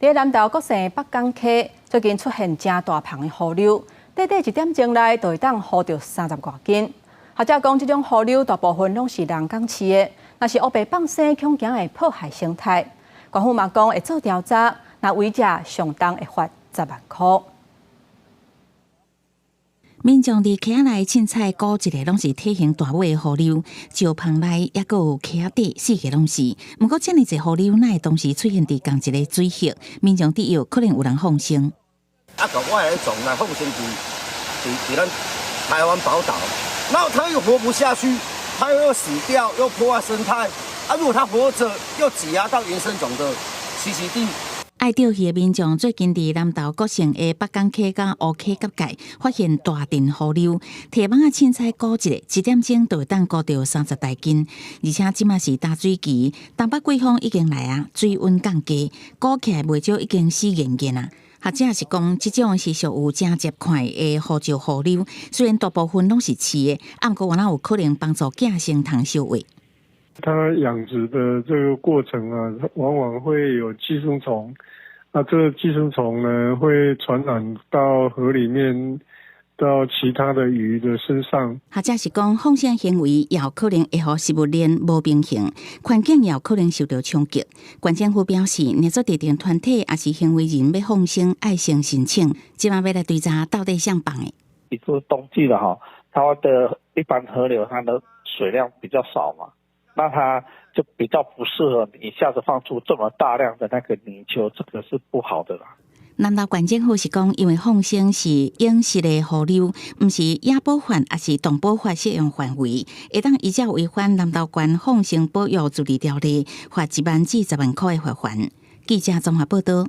在南投国城北港溪最近出现真大棚的河流，短短1点钟内就会当浮到30多斤。学者讲，这种河流大部分拢是人工饲的，若是乌白放生，恐惊会破坏生态。官府嘛讲会做调查，若违者上当会罚10万块。民众伫溪内凊彩估一个拢是体型大尾的河流，石棚内也阁有溪底四个拢是。不过，这么侪河流，哪会同时出现伫同一个水域？民众伫有可能有人放生。啊，个外来种来放生伫咱台湾宝岛，然后它又活不下去，它又死掉，又破坏生态。啊，如果它活着，又挤压到原生种的栖息地。爱钓鱼的民众最近伫南投国城的北港溪甲乌溪甲界发现大阵河流，提网啊凊彩估1点钟就会当估到30大斤，而且即马是大水期，东北季风已经来啊，水温降低，估起来袂少已经死严严啊。学者是讲，即种是属有真结块的河石河流，虽然大部分拢是饲的，不过原来有可能帮助寄生虫受惠。它养殖的这个过程啊，往往会有寄生虫。那这个寄生虫呢，会传染到河里面，到其他的鱼的身上。学者是讲，放生行为也有可能会让食物链无平衡，环境也有可能受到冲击。县政府表示，若做特定团体也是行为人要放生，爱先申请。今晚要来调查到底上放的。比如冬季了哈，它的一般河流它的水量比较少嘛。那它就比较不适合一下子放出这么大量的那个泥鳅，这个是不好的啦。南投县政府是讲，因为放生是影视的河流，不是野保法也是动保法适用范围，会当依照违反南投县放生保育治理条例，罚1万至10万块的罚款。记者综合报道。